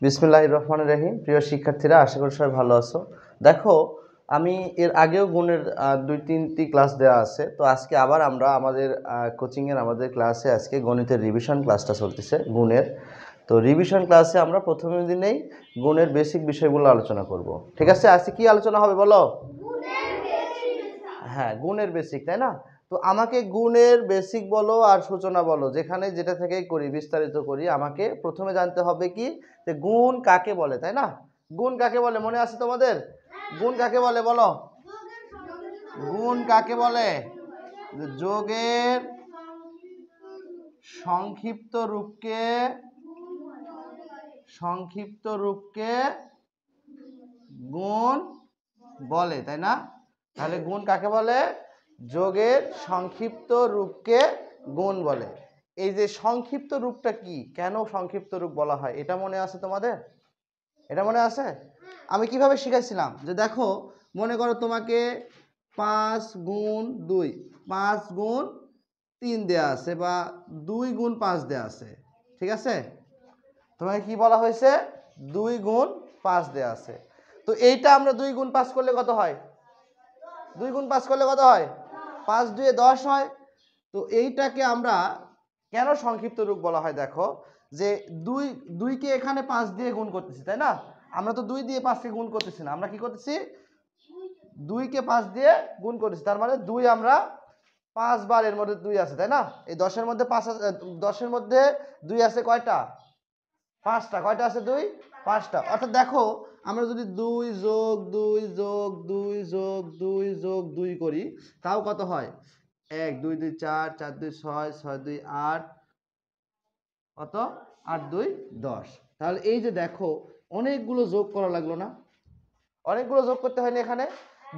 বিসমিল্লাহির রহমানির রহিম। প্রিয় শিক্ষার্থীরা, আশা করি সবাই ভালো আছো। দেখো, আমি এর আগেও গুণের 2-3টি ক্লাস দেওয়া আছে। তো আজকে আবার আমরা আমাদের কোচিংয়ের আমাদের ক্লাসে আজকে গণিতের রিভিশন ক্লাসটা চলতেছে গুণের। তো রিভিশন ক্লাসে আমরা প্রথম দিনেই গুণের বেসিক বিষয়গুলো আলোচনা করব। ঠিক আছে? আজকে কি আলোচনা হবে বলো? হ্যাঁ, গুণের বেসিক, তাই না? তো আমাকে গুণের বেসিক বলো আর সূচনা বলো, যেখানে যেটা থেকেই করি, বিস্তারিত করি, আমাকে প্রথমে জানতে হবে কি যে গুণ কাকে বলে, তাই না? গুণ কাকে বলে মনে আছে তোমাদের? গুণ কাকে বলে বলো? গুণ কাকে বলে? যোগের সংক্ষিপ্ত রূপকে গুণ বলে, তাই না? তাহলে গুণ কাকে বলে? যোগের সংক্ষিপ্ত রূপকে গুণ বলে। এই যে সংক্ষিপ্ত রূপটা কি, কেন সংক্ষিপ্ত রূপ বলা হয়, এটা মনে আছে তোমাদের? এটা মনে আছে? আমি কিভাবে শিখাইছিলাম যে দেখো, মনে করো তোমাকে 5 গুণ 2, 5 গুণ 3 দেয়া আছে, বা 2 গুণ 5 দেয়া আছে। ঠিক আছে? তোমাকে কি বলা হয়েছে? 2 গুণ 5 দেয়া আছে। তো এইটা আমরা 2 গুণ 5 করলে কত হয়? 2 গুণ 5 করলে কত হয়? 5 2 10 হয়। তো এইটাকে আমরা কেন সংক্ষিপ্ত রূপ বলা হয়? দেখো, যে 2কে এখানে 5 দিয়ে গুণ করতেছি, তাই না? আমরা তো 2 দিয়ে 5কে গুণ করতেছি না, আমরা কি করতেছি? 2কে 5 দিয়ে গুণ করতেছি। তার মানে 2 আমরা 5 বার এর মধ্যে 2 আছে, তাই না? এই 10-এর মধ্যে 5 10-এর মধ্যে 2 আছে কয়টা? 5টা। কয়টা আছে? 2 5টা। অর্থাৎ দেখো, আমরা যদি 2 যোগ 2 যোগ 2 যোগ 2 যোগ 2 করি, তাও কত হয়? 1 2 2 4 4 2 6 6 2 8, কত? 8 2 10। তাহলে এই যে দেখো, অনেকগুলো যোগ করা লাগলো না? অনেকগুলো যোগ করতে হয়নি এখানে?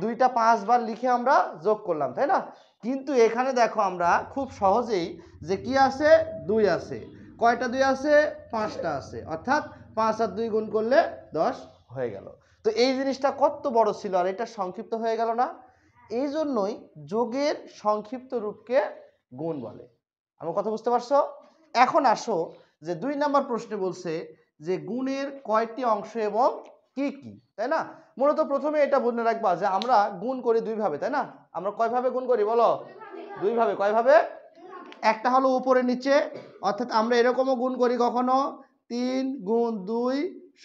2টা 5 বার লিখে আমরা যোগ করলাম, তাই না? কিন্তু এখানে দেখো, আমরা খুব সহজেই যে কি আছে? 2 আছে। কয়টা 2 আছে? 5টা আছে। অর্থাৎ 5 আর 2 গুণ করলে 10 হয়ে গেল। তো এই জিনিসটা কত বড় ছিল, আর এটা সংক্ষিপ্ত হয়ে গেল না? এই জন্যই যোগের সংক্ষিপ্ত রূপকে গুণ বলে। আমার কথা বুঝতে পারছো? এখন আসো, যে 2 নম্বর প্রশ্নে বলছে যে গুণের কয়টি অংশ এবং কি কি, তাই না? মূলত প্রথমে এটা মনে রাখবা যে আমরা গুণ করি 2 ভাবে, তাই না? আমরা কয়ভাবে গুণ করি বলো? 2 ভাবে। কয়ভাবে? একটা হলো উপরে নিচে, অর্থাৎ আমরা এরকমও গুণ করি কখনো 3 গুণ 2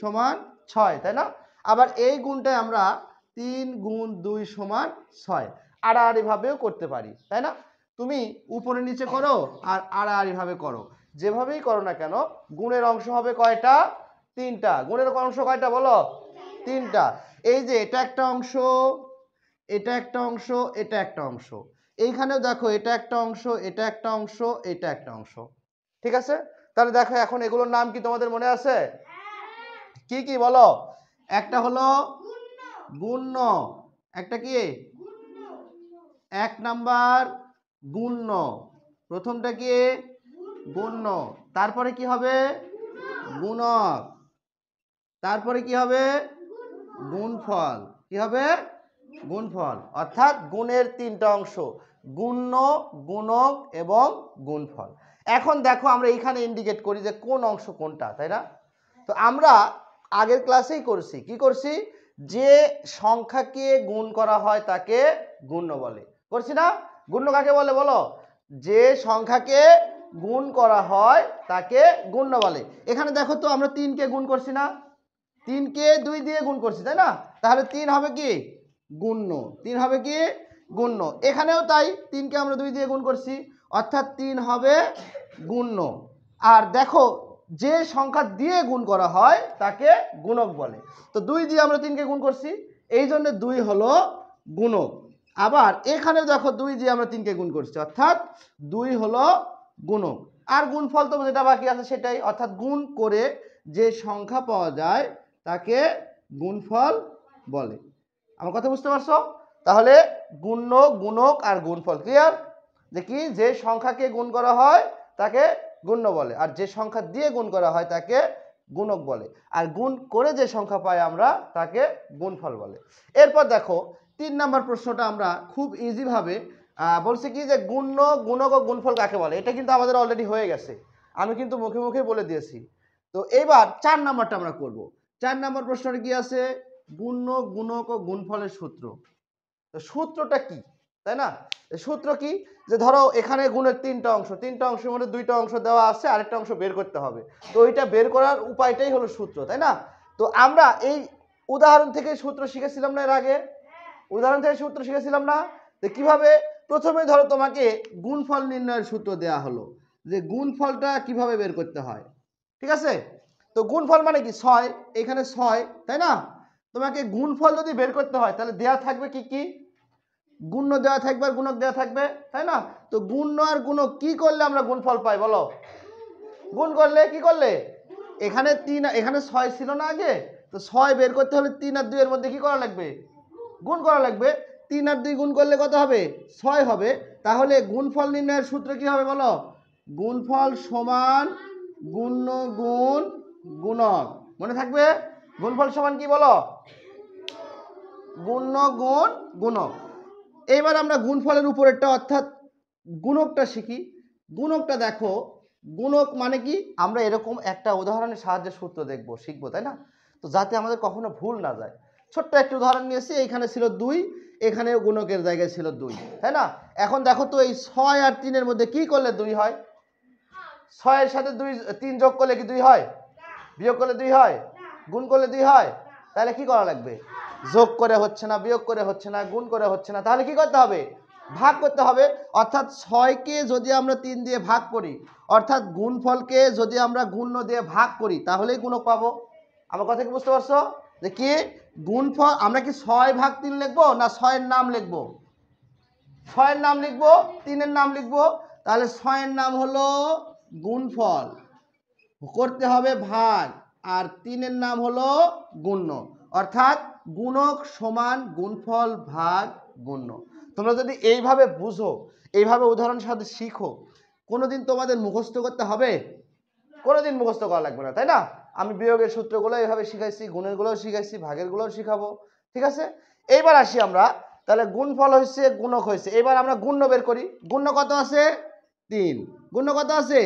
সমান 6, তাই না? আবার এই গুণটাই আমরা 3 গুণ 2 সমান 6 আড়াআড়ি ভাবেও করতে পারি, তাই না? তুমি উপরে নিচে করো আর আড়াআড়ি ভাবে করো, যেভাবেই করো না কেন, গুণের অংশ হবে কয়টা? 3টা। গুণের অংশ কয়টা বলো? 3টা। এই যে এটা একটা অংশ, এটা একটা অংশ, এটা একটা অংশ। এইখানেও দেখো, এটা একটা অংশ, এটা একটা অংশ, এটা একটা অংশ। ঠিক আছে? তাহলে দেখো, এখন এগুলোর নাম কি তোমাদের মনে আছে? কি কি বলো? একটা হলো গুণ্য। একটা কি? 1 নাম্বার গুণ্য। প্রথমটা কি? গুণ্য। তারপরে কি হবে? গুণক। তারপরে কি হবে? গুণফল। কি হবে? গুণফল। অর্থাৎ গুণের 3টা অংশ: গুণ্য, গুণক এবং গুণফল। এখন দেখো, আমরা এখানে ইন্ডিকেট করি যে কোন অংশ কোনটা, তাই না? তো আমরা আগের ক্লাসেই করছি, কি করছি? যে সংখ্যাকে গুণ করা হয় তাকে গুণ্য বলে। করছি না? গুণ্য কাকে বলে বলো? যে সংখ্যাকে গুণ করা হয় তাকে গুণ্য বলে। এখানে দেখো তো, আমরা 3কে গুণ করছি না? 3কে 2 দিয়ে গুণ করছি, তাই না? তাহলে 3 হবে কি? গুণ্য। 3 হবে কি? গুণ্য। এখানেও তাই, 3কে আমরা 2 দিয়ে গুণ করছি, অর্থাৎ 3 হবে গুণ্য। আর দেখো, যে সংখ্যা দিয়ে গুণ করা হয় তাকে গুণক বলে। তো 2 দিয়ে আমরা 3কে গুণ করছি, এই জন্য 2 হলো গুণক। আবার এখানেও দেখো, 2 দিয়ে আমরা 3কে গুণ করছি, অর্থাৎ 2 হলো গুণক। আর গুণফল তো যেটা বাকি আছে সেটাই, অর্থাৎ গুণ করে যে সংখ্যা পাওয়া যায় তাকে গুণফল বলে। আমার কথা বুঝতে পারছো? তাহলে গুণ্য, গুণক আর গুণফল ক্লিয়ার? যে কি? যে সংখ্যাকে গুণ করা হয় তাকে গুণ্য বলে, আর যে সংখ্যা দিয়ে গুণ করা হয় তাকে গুণক বলে, আর গুণ করে যে সংখ্যা পাই আমরা তাকে গুণফল বলে। এরপর দেখো, 3 নম্বর প্রশ্নটা আমরা খুব ইজি ভাবে বলছি কি, যে গুণ্য, গুণক ও গুণফল কাকে বলে। এটা কিন্তু আমাদের অলরেডি হয়ে গেছে, আমি কিন্তু মুখে মুখে বলে দিয়েছি। তো এবার 4 নাম্বারটা আমরা করব। 4 নাম্বার প্রশ্নটা কি আছে? গুণ্য, গুণক ও গুণফলের সূত্র। তো সূত্রটা কি, তাই না? সূত্র কি, যে ধরো এখানে গুণের 3টা অংশ, 3টা অংশের মধ্যে 2টা অংশ দেওয়া আছে, আরেকটা অংশ বের করতে হবে। তো ওইটা বের করার উপায়টাই হলো সূত্র, তাই না? তো আমরা এই উদাহরণ থেকে সূত্র শিখেছিলাম না এর আগে? উদাহরণ থেকে সূত্র শিখেছিলাম না? যে কিভাবে, প্রথমে ধরো তোমাকে গুণফল নির্ণয়ের সূত্র দেয়া হলো, যে গুণফলটা কিভাবে বের করতে হয়, ঠিক আছে? তো গুণফল মানে কি? 6, এখানে 6, তাই না? তোমাকে গুণফল যদি বের করতে হয় তাহলে দেয়া থাকবে কি কি? গুণ্য দেওয়া থাকবে আর গুণক দেওয়া থাকবে, তাই না? তো গুণ্য আর গুণক কি করলে আমরা গুণফল পাই বলো? গুণ করলে, কি করলে? এখানে 3, এখানে 6 ছিল না আগে? তো 6 বের করতে হলে 3 আর 2 এর মধ্যে কি করা লাগবে? গুণ করা লাগবে। 3 আর 2 গুণ করলে কত হবে? 6 হবে। তাহলে গুণফল নির্ণয়ের সূত্র কি হবে বলো? গুণফল সমান গুণ্য গুণ গুণক। মনে থাকবে? গুণফল সমান কি বলো? গুণ্য গুণ গুণক। এইবার আমরা গুণফলের উপরেরটা অর্থাৎ গুণকটা শিখি। গুণকটা দেখো, গুণক মানে কি? আমরা এরকম একটা উদাহরণের সাহায্যে সূত্র দেখবো, শিখবো, তাই না? তো যাতে আমাদের কখনো ভুল না যায়, ছোট্ট একটা উদাহরণ নিয়েছি। এইখানে ছিল 2, এখানে গুণকের জায়গায় ছিল 2, তাই না? এখন দেখো তো এই 6 আর 3 এর মধ্যে কি করলে 2 হয়? 6 এর সাথে 3 যোগ করলে কি 2 হয়? বিয়োগ করলে 2 হয়? গুণ করলে 2 হয়? তাহলে কি করা লাগবে? যোগ করে হচ্ছে না, বিয়োগ করে হচ্ছে না, গুণ করে হচ্ছে না, তাহলে কি করতে হবে? ভাগ করতে হবে। অর্থাৎ 6কে যদি আমরা 3 দিয়ে ভাগ করি, অর্থাৎ গুণফলকে যদি আমরা গুণ্য দিয়ে ভাগ করি, তাহলেই গুণক পাবো। আমার কথা কি বুঝতে পারছো? যে কি গুণফল, আমরা কি 6 ভাগ 3 লিখবো না 6 এর নাম লিখবো? 6 এর নাম লিখবো, 3 এর নাম লিখবো। তাহলে 6 এর নাম হলো গুণফল, করতে হবে ভাগ, আর 3 এর নাম হলো গুণ্য। অর্থাৎ গুণক সমান গুণফল ভাগ গুণ্য। তোমরা যদি এইভাবে বুঝো, এইভাবে উদাহরণের সাথে শিখো, কোনোদিন তোমাদের মুখস্থ করতে হবে? কোনোদিন মুখস্থ করা লাগবে না, তাই না? আমি বিয়োগের সূত্রগুলো এইভাবে শিখাইছি, গুণেরগুলোও শিখাইছি, ভাগেরগুলোও শিখাবো, ঠিক আছে? এইবার আসি আমরা, তাহলে গুণফল হয়েছে, গুণক হয়েছে, এবার আমরা গুণ্য বের করি। গুণ্য কত আছে? 3। গুণ্য কত আছে?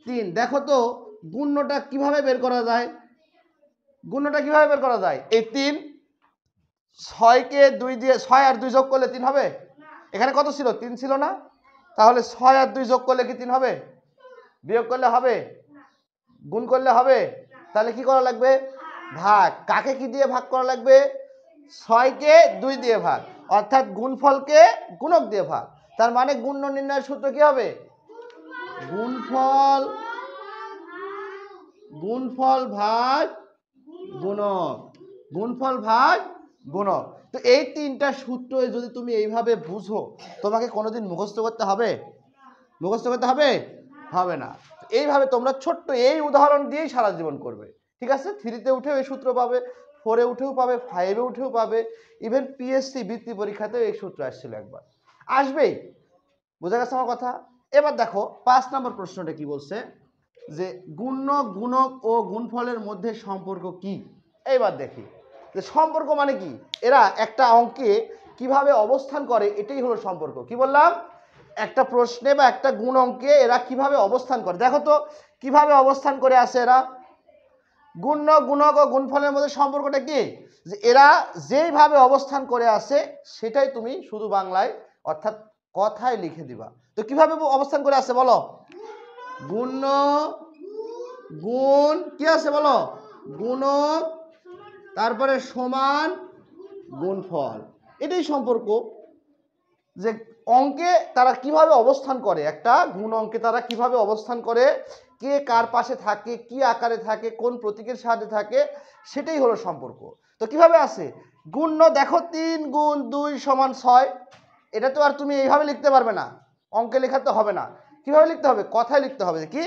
3। দেখো তো গুণ্যটা কিভাবে বের করা যায়? গুণ্যটা কিভাবে বের করা যায়? এই 3, 6কে 2 দিয়ে, 6 আর 2 যোগ করলে 3 হবে? এখানে কত ছিল? 3 ছিল না? তাহলে 6 আর 2 যোগ করলে কি 3 হবে? বিয়োগ করলে হবে? গুণ করলে হবে? তাহলে কি করা লাগবে? ভাগ। কাকে কি দিয়ে ভাগ করা লাগবে? 6কে 2 দিয়ে ভাগ, অর্থাৎ গুণফলকে গুণক দিয়ে ভাগ। তার মানে গুণ্য নির্ণয়ের সূত্র কি হবে? গুণফল, গুণফল ভাগ গুণক, গুণফল ভাগ গুণক। তো এই 3টা সূত্র যদি তুমি এইভাবে বুঝো, তোমাকে কোনোদিন মুখস্থ করতে হবে? মুখস্থ করতে হবে? হবে না। এইভাবে তোমরা ছোট্ট এই উদাহরণ দিয়েই সারা জীবন করবে, ঠিক আছে? 3তে উঠেও এই সূত্র পাবে, 4-এ উঠেও পাবে, 5-এ উঠেও পাবে, ইভেন পিএসসি বৃত্তি পরীক্ষাতেও এই সূত্র আসছিল, একবার আসবেই। বোঝা গেছে আমার কথা? এবার দেখো 5 নম্বর প্রশ্নটা কি বলছে, যে গুণ্য, গুণক ও গুণফলের মধ্যে সম্পর্ক কি? এইবার দেখি যে সম্পর্ক মানে কি। এরা একটা অঙ্কে কিভাবে অবস্থান করে, এটাই হলো সম্পর্ক। কি বললাম? একটা প্রশ্নে বা একটা গুণ অঙ্কে এরা কিভাবে অবস্থান করে, দেখো তো কিভাবে অবস্থান করে আছে এরা। গুণ্য, গুণক ও গুণফলের মধ্যে সম্পর্কটা কি? যে এরা যেইভাবে অবস্থান করে আছে সেটাই তুমি শুধু বাংলায় অর্থাৎ কথায় লিখে দিবা। তো কিভাবে অবস্থান করে আছে বলো? গুণ্য গুণ কি আছে বলো? গুণক, তারপরে সমান গুণফল, এটাই সম্পর্ক। যে অঙ্কে তারা কিভাবে অবস্থান করে, একটা গুণ অঙ্কে তারা কিভাবে অবস্থান করে, কে কার পাশে থাকে, কি আকারে থাকে, কোন প্রতীকের সাহায্যে থাকে, সেটাই হলো সম্পর্ক। তো কিভাবে আছে? গুণ্য দেখো 3 গুণ 2 সমান 6, এটা তো আর তুমি এইভাবে লিখতে পারবে না, অঙ্কে লেখা তো হবে না। কিভাবে লিখতে হবে? কথায় লিখতে হবে। কি?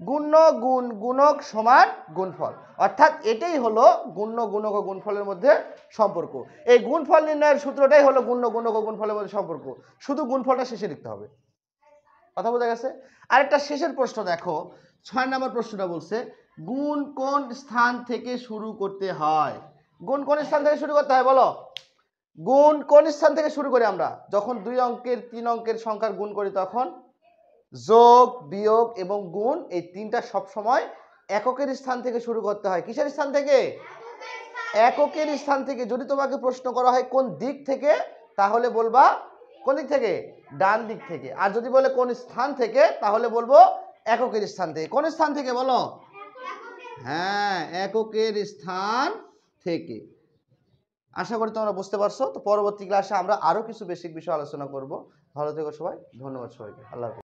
গুণ্য গুণ গুণক সমান গুণফল, অর্থাৎ এটাই হলো গুণ্য, গুণক ও গুণফলের মধ্যে সম্পর্ক। এই গুণফল নির্ণয়ের সূত্রটাই হলো গুণ্য, গুণক ও গুণফলের মধ্যে সম্পর্ক। শুধু গুণফলটা শেষে লিখতে হবে। কথা বোঝা গেছে? আরেকটা শেষের প্রশ্ন দেখো, 6 নম্বর প্রশ্নটা বলছে, গুণ কোন স্থান থেকে শুরু করতে হয়? গুণ কোন স্থান থেকে শুরু করতে হয় বলো? গুণ কোন স্থান থেকে শুরু করি আমরা? যখন 2 অঙ্কের 3 অঙ্কের সংখ্যার গুণ করি তখন যোগ, বিয়োগ এবং গুণ, এই 3টা সব সময় এককের স্থান থেকে শুরু করতে হয়। কিসের স্থান থেকে? এককের স্থান থেকে। যদি তোমাকে প্রশ্ন করা হয় কোন দিক থেকে, তাহলে বলবা কোন দিক থেকে? ডান দিক থেকে। আর যদি বলে কোন স্থান থেকে, তাহলে বলবো এককের স্থান থেকে। কোন স্থান থেকে বলো? হ্যাঁ, এককের স্থান থেকে। আশা করি তোমরা বুঝতে পারছো। তো পরবর্তী ক্লাসে আমরা আরো কিছু বেসিক বিষয় আলোচনা করব। ভালো থেকো সবাই। ধন্যবাদ সবাইকে। আল্লাহ হাফেজ।